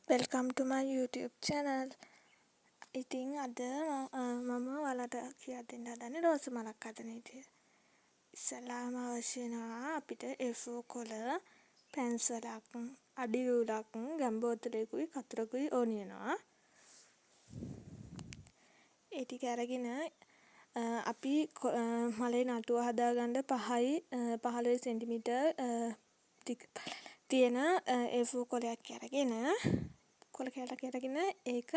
Welcome to my YouTube channel. ඉතින් අද මම ඔයාලට කියලා දෙන්න හදන්නේ රෝස මලක් හදන විදිය. ඉස්සෙල්ලාම අවශ්‍ය වෙනවා අපිට A4 කොළ, පැන්සලක්, අඩි රූලක්, ගම් බෝතලයකුයි කතරකුයි ඕන වෙනවා. ඒ ටික අරගෙන අපි මලේ නටුව හදාගන්න 15 සෙන්ටිමීටර් තියෙන A4 කොලයක් අරගෙන කොළ කැලක් අරගෙන ඒක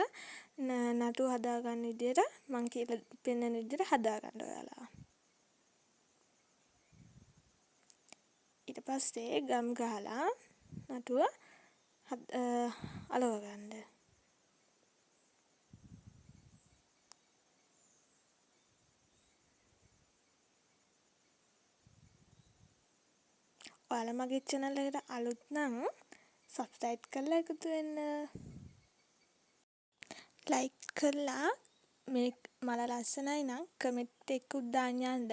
නටුව හදාගන්න විදියට මම කියලා පෙන්නන විදියට හදාගන්න ඔයාලා. ඊට පස්සේ ගම් ගහලා නටුව අලව ගන්න. ඔයාලා මගේ channel එකට අලුත් නම් subscribe කරලා එකතු වෙන්න. like කරලා මේ මල ලස්සනයි නම් කමෙන්ට් එකකුත් දාන්න යන්න.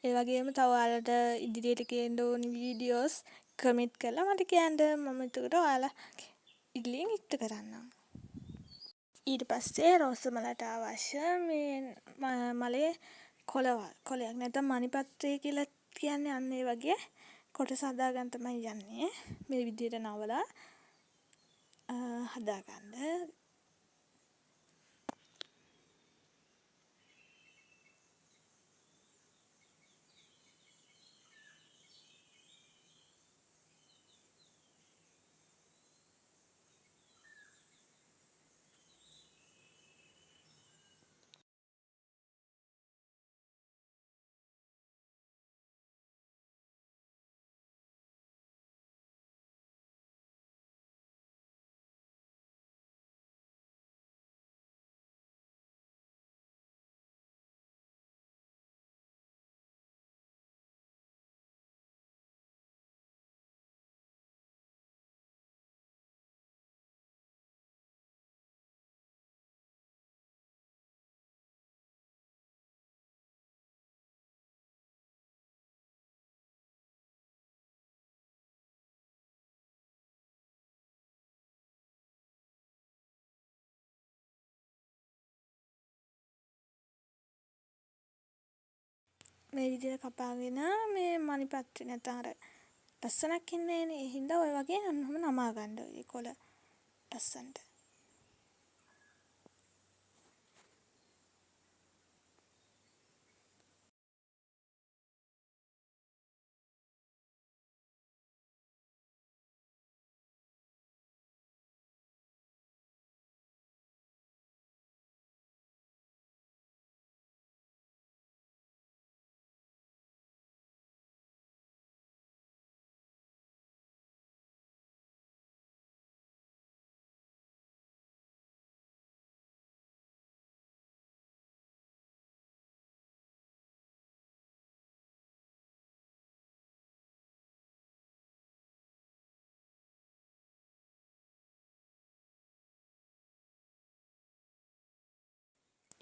ඒ වගේම තව ඔයාලට ඉදිරියට ගේන්න ඕන වීඩියෝස් කමෙන්ට් කරලා මට කියන්න. මම එතකොට ඔයාලගේ ඉල්ලීම් ඉෂ්ට කරන්නම්. ඊට පස්සේ රෝස මලට අවශ්‍ය මේ මලේ කොළයක් නැත්නම් මණිපත්‍රය කියලා කියන්නේ අන්න ඒ වගේ කොටස හදාගන්න තමයි යන්නේ. මේ විදිහට නවලා හදාගන්න. මේ විදිහට කපාගෙන මේ මණිපත්‍රේ නැත්නම් අර ලස්සනක් එන්නේ නෑනේ. ඒ හින්දා ඔය වගේ ඔහොම නමා ගන්න ඒ කොළ ලස්සනට.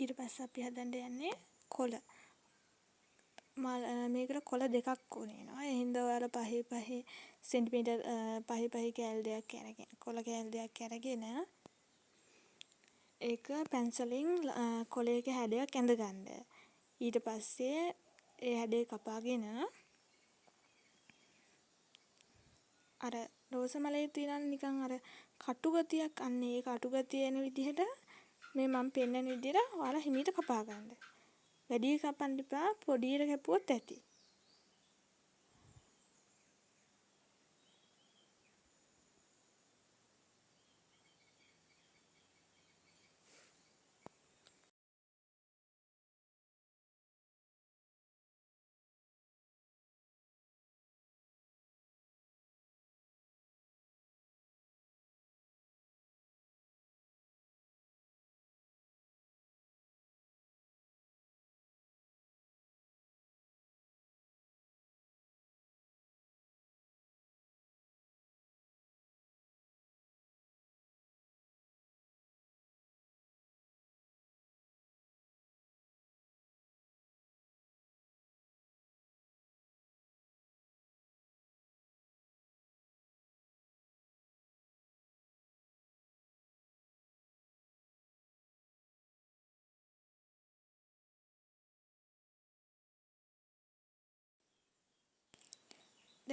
ඊට පස්සේ අපි හදන්න යන්නේ කොළ. මේකට කොළ දෙකක් ඕනේ වෙනවා. ඒ හින්දා ඔයාලා 5 සෙන්ටිමීටර් 5 කෑලි දෙකක් අරගෙන කොළ කෑලි දෙකක් අරගෙන ඒක පැන්සලෙන් කොළයක හැඩයක් ඇඳ ගන්න. ඊට පස්සේ ඒ හැඩය කපාගෙන අර රෝස මලේ තියෙන නිකන් අර කටු ගතියක් අන්න ඒ කටු ගතිය එන විදිහට මේ මම පෙන්නන විදිහට ඔයාලා හිමීට කපා ගන්න. වැඩි කපන්න එපා, පොඩියට කැපුවොත් ඇති.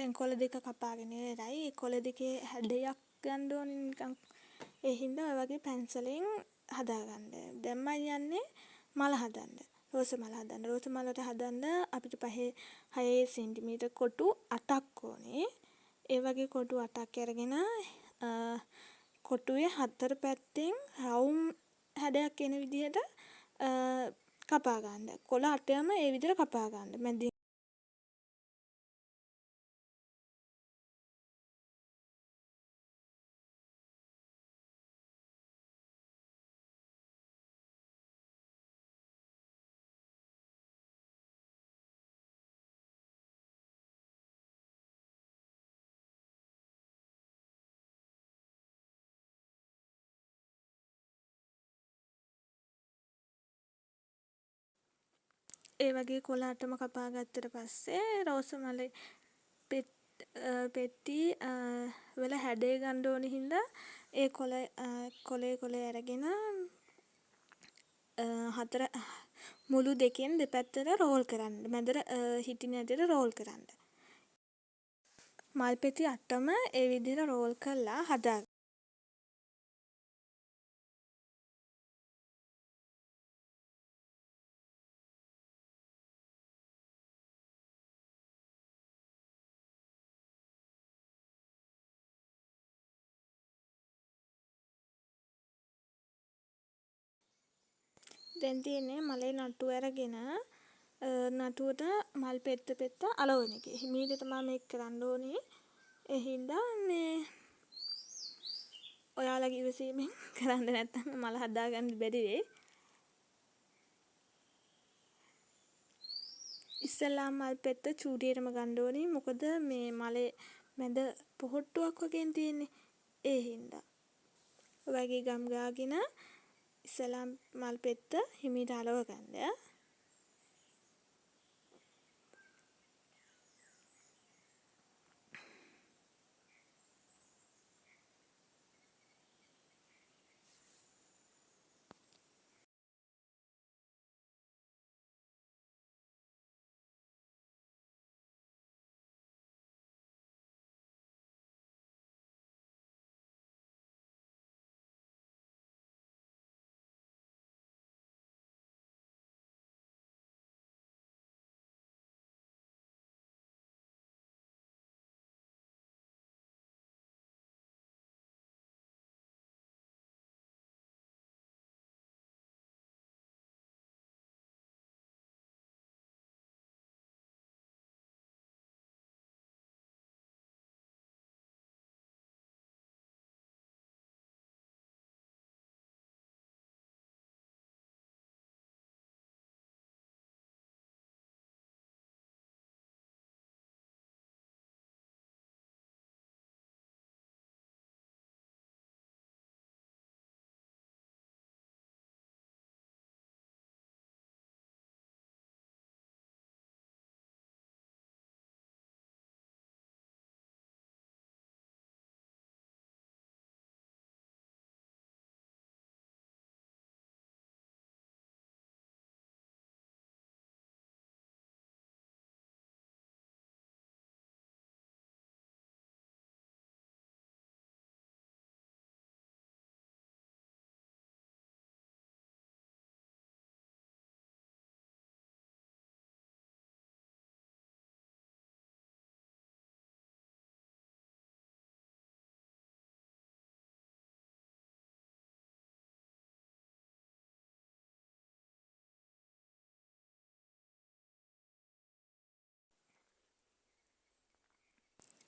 දැන් කොළ දෙක කපාගෙන ඉවරයි. ඒ කොළ දෙකේ හැඩයක් ගන්න ඕනේ නිකන්. ඒ හින්දා ඔය වගේ පැන්සලෙන් හදාගන්න. දැන් මම යන්නේ මල හදන්න. රෝස මල හදන්න. රෝස මලට හදන්න අපිට 6 සෙන්ටිමීටර් කොටු 8ක් ඕනේ. ඒ වගේ කොටු 8ක් අරගෙන කොටුවේ 4 පැත්තෙන් රවුම් හැඩයක් එන විදිහට කපා ගන්න. කොළ 8ම ඒ විදිහට කපා ගන්න. මැදින් ඒ වගේ කොළ 8ම කපා ගත්තට පස්සේ රෝස මලේ පෙත්ති වල හැඩය ගන්න ඕන හින්දා ඒ කොලේ අරගෙන මුළු දෙකෙන් දෙපැත්තට රෝල් කරන්න. මැදට හිටින ඇටට රෝල් කරන්න. මල් පෙති 8ම ඒ විදිහට රෝල් කරලා හදා. දැන් තියෙන්නේ මලේ නට්ටු අරගෙන නටුවට මල් පෙත්ත අලවන එක. හිමීට තමයි මේක කරන්න ඕනේ. ඒ හින්දා මේ ඔයාලගේ ඉවසීමෙන් කරන්න නැත්නම් මල හදාගන්න බැරි වෙයි. ඉස්සෙල්ලාම මල් පෙත්ත චූටියටම ගන්න ඕනේ. මොකද මේ මලේ මැද පොහොට්ටුවක් වගේ තියෙන්නේ. ඒ හින්දා. ඔය වගේ ගම් ගාගෙන ඉස්සෙල්ලාම මල් පෙත්ත හිමීට අලව ගන්න.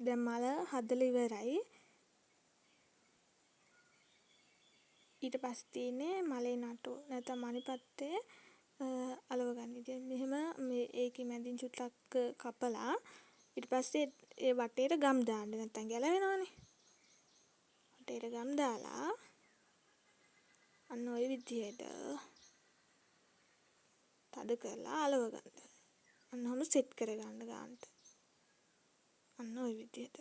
දැන් මල හදලා ඉවරයි. ඊට පස්සේ තියෙන්නේ මලේ නටුව. නැත්නම් මණිපත්තේ අලව ගන්න. ඉතින් මෙහෙම මේ ඒකේ මැදින් චුට්ටක් කපලා ඊට පස්සේ ඒ වටේට ගම් දාන්න. නැත්නම් ගැලවෙනවනේ. වටේට ගම් දාලා අන්න ওই විදිහට තද කරලා අලව ගන්න. අන්න ඔහොම සෙට් කරගන්න ගන්නට. අන්න ওই විදිහට.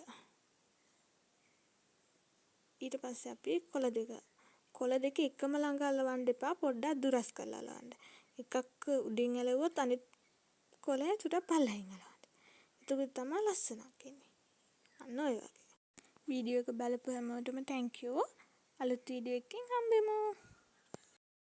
ඊට පස්සේ අපි කොළ දෙක එකම ළඟ අලවන්න එපා. පොඩ්ඩක් දුරස් කරලා අලවන්න. එකක් උඩින් ඇලවුවොත් අනිත් කොළ චුට්ටක් පල්ලෙහින් අලවන්න. එතකොට තමයි ලස්සනක් එන්නේ. අන්න ඔය වගේ. වීඩියෝ එක බලපු හැමෝටම තැන්කියු. අලුත් වීඩියෝ එකකින් හම්බෙමු.